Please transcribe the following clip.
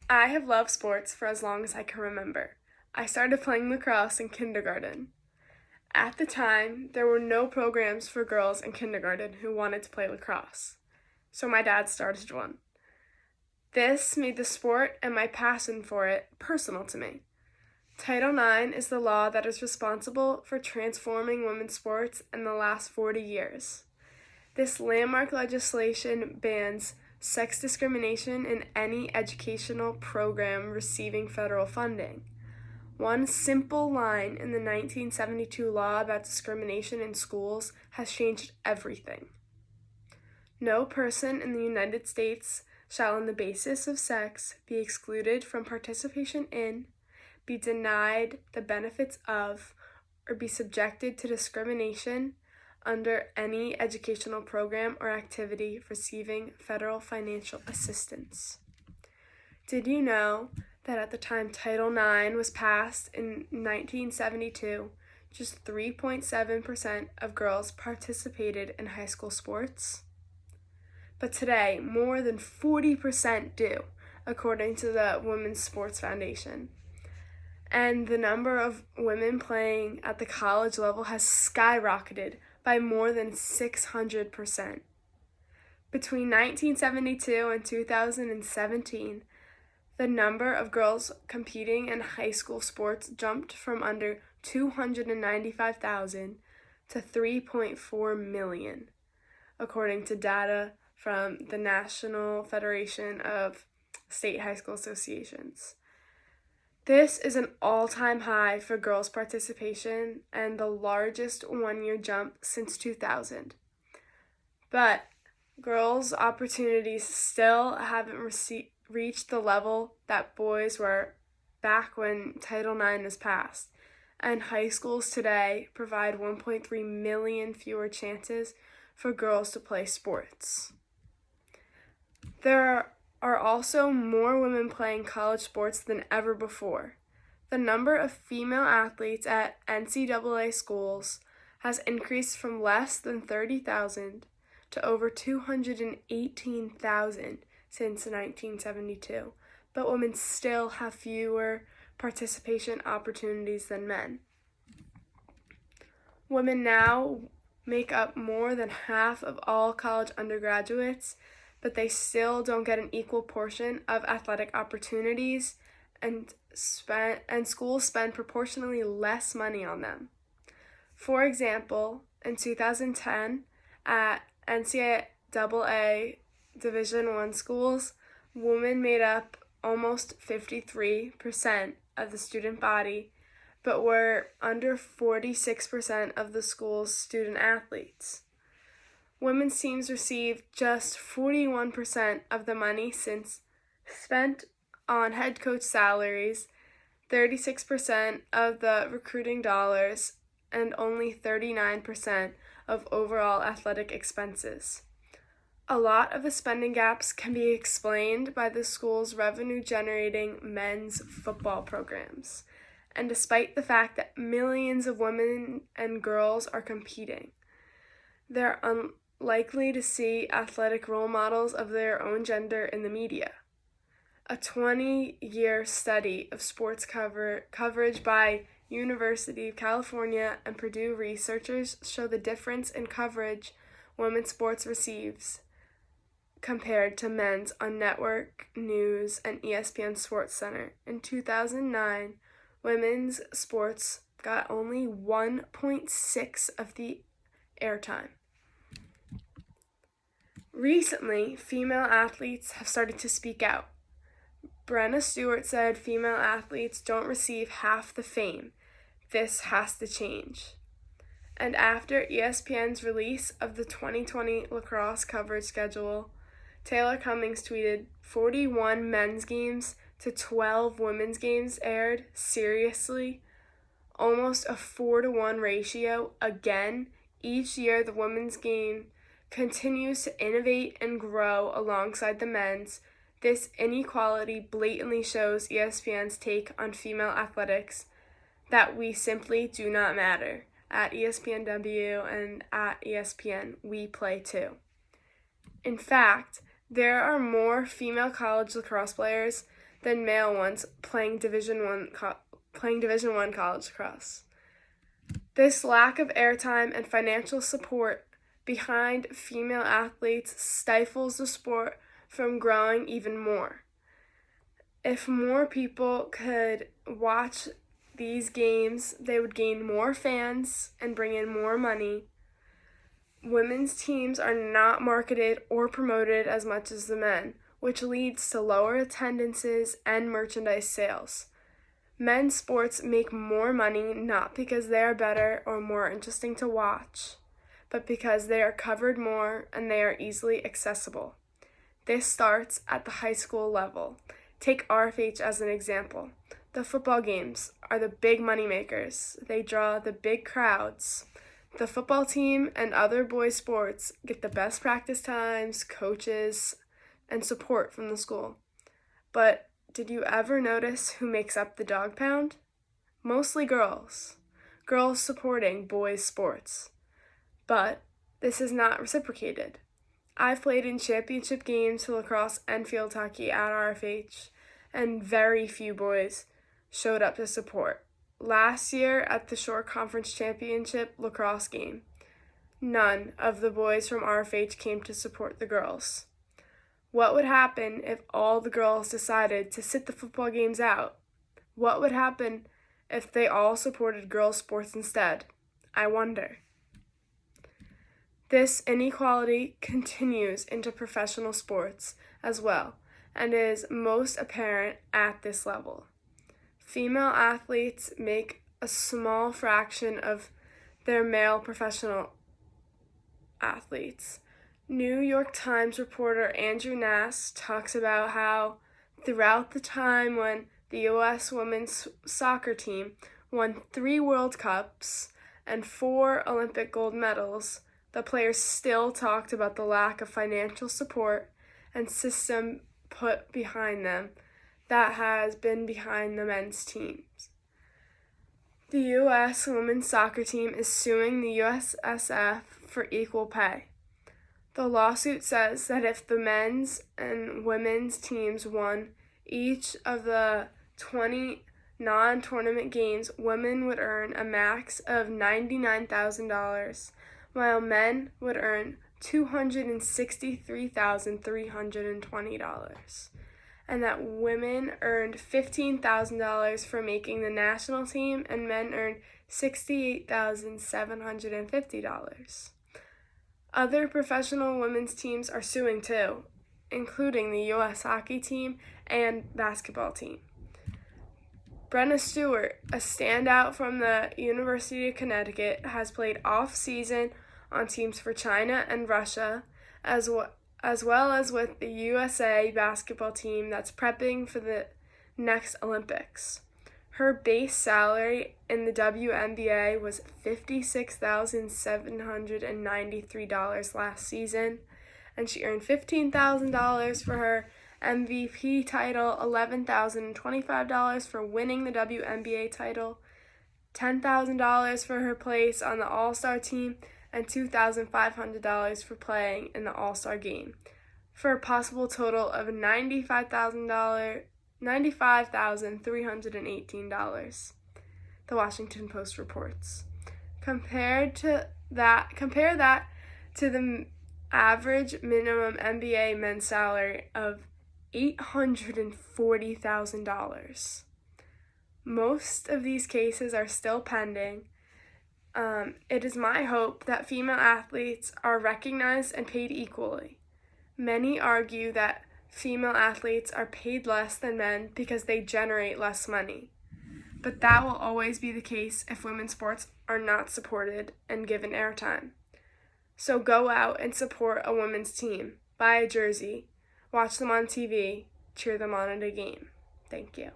I have loved sports for as long as I can remember. I started playing lacrosse in kindergarten. At the time, there were no programs for girls in kindergarten who wanted to play lacrosse, so my dad started one. This made the sport and my passion for it personal to me. Title IX is the law that is responsible for transforming women's sports in the last 40 years. This landmark legislation bans sex discrimination in any educational program receiving federal funding. One simple line in the 1972 law about discrimination in schools has changed everything. No person in the United States shall, on the basis of sex, be excluded from participation in, be denied the benefits of, or be subjected to discrimination under any educational program or activity receiving federal financial assistance. Did you know that at the time Title IX was passed in 1972, just 3.7% of girls participated in high school sports? But today, more than 40% do, according to the Women's Sports Foundation. And the number of women playing at the college level has skyrocketed by more than 600%. Between 1972 and 2017, the number of girls competing in high school sports jumped from under 295,000 to 3.4 million, according to data from the National Federation of State High School Associations. This is an all-time high for girls' participation and the largest one-year jump since 2000. But girls' opportunities still haven't reached the level that boys were back when Title IX was passed, and high schools today provide 1.3 million fewer chances for girls to play sports. There are also more women playing college sports than ever before. The number of female athletes at NCAA schools has increased from less than 30,000 to over 218,000 since 1972, but women still have fewer participation opportunities than men. Women now make up more than half of all college undergraduates, but they still don't get an equal portion of athletic opportunities, and schools spend proportionally less money on them. For example, in 2010, at NCAA Division I schools, women made up almost 53% of the student body, but were under 46% of the school's student athletes. Women's teams receive just 41% of the money spent on head coach salaries, 36% of the recruiting dollars, and only 39% of overall athletic expenses. A lot of the spending gaps can be explained by the school's revenue-generating men's football programs, and despite the fact that millions of women and girls are competing, they're unlikely to see athletic role models of their own gender in the media. A 20-year study of sports coverage by University of California and Purdue researchers show the difference in coverage women's sports receives compared to men's on network news and ESPN SportsCenter. In 2009, women's sports got only 1.6 of the airtime. Recently, female athletes have started to speak out. Brenna Stewart said female athletes don't receive half the fame. This has to change. And after ESPN's release of the 2020 lacrosse coverage schedule, Taylor Cummings tweeted, 41 men's games to 12 women's games aired. Seriously? Almost a 4-to-1 ratio again. Each year the women's game continues to innovate and grow alongside the men's. This inequality blatantly shows ESPN's take on female athletics, that we simply do not matter. At ESPNW and at ESPN, we play too. In fact, there are more female college lacrosse players than male ones playing Division I college lacrosse. This lack of airtime and financial support behind female athletes stifles the sport from growing even more. If more people could watch these games, they would gain more fans and bring in more money. Women's teams are not marketed or promoted as much as the men, which leads to lower attendances and merchandise sales. Men's sports make more money not because they are better or more interesting to watch, but because they are covered more and they are easily accessible. This starts at the high school level. Take RFH as an example. The football games are the big money makers. They draw the big crowds. The football team and other boys' sports get the best practice times, coaches, and support from the school. But did you ever notice who makes up the dog pound? Mostly girls. Girls supporting boys' sports. But this is not reciprocated. I've played in championship games for lacrosse and field hockey at RFH, and very few boys showed up to support. Last year at the Shore Conference Championship lacrosse game, none of the boys from RFH came to support the girls. What would happen if all the girls decided to sit the football games out? What would happen if they all supported girls' sports instead? I wonder. This inequality continues into professional sports as well, and is most apparent at this level. Female athletes make a small fraction of their male professional athletes. New York Times reporter Andrew Nass talks about how throughout the time when the U.S. women's soccer team won 3 World Cups and 4 Olympic gold medals, the players still talked about the lack of financial support and system put behind them that has been behind the men's teams. The U.S. women's soccer team is suing the USSF for equal pay. The lawsuit says that if the men's and women's teams won each of the 20 non-tournament games, women would earn a max of $99,000, while men would earn $263,320, and that women earned $15,000 for making the national team and men earned $68,750. Other professional women's teams are suing too, including the U.S. hockey team and basketball team. Brenna Stewart, a standout from the University of Connecticut, has played off-season on teams for China and Russia, as well as with the USA basketball team that's prepping for the next Olympics. Her base salary in the WNBA was $56,793 last season, and she earned $15,000 for her MVP title, $11,025 for winning the WNBA title, $10,000 for her place on the All-Star team, and $2,500 for playing in the All-Star game, for a possible total of $95,318. The Washington Post reports. Compare that to the average minimum NBA men's salary of $840,000. Most of these cases are still pending. It is my hope that female athletes are recognized and paid equally. Many argue that female athletes are paid less than men because they generate less money. But that will always be the case if women's sports are not supported and given airtime. So go out and support a women's team. Buy a jersey. Watch them on TV. Cheer them on at a game. Thank you.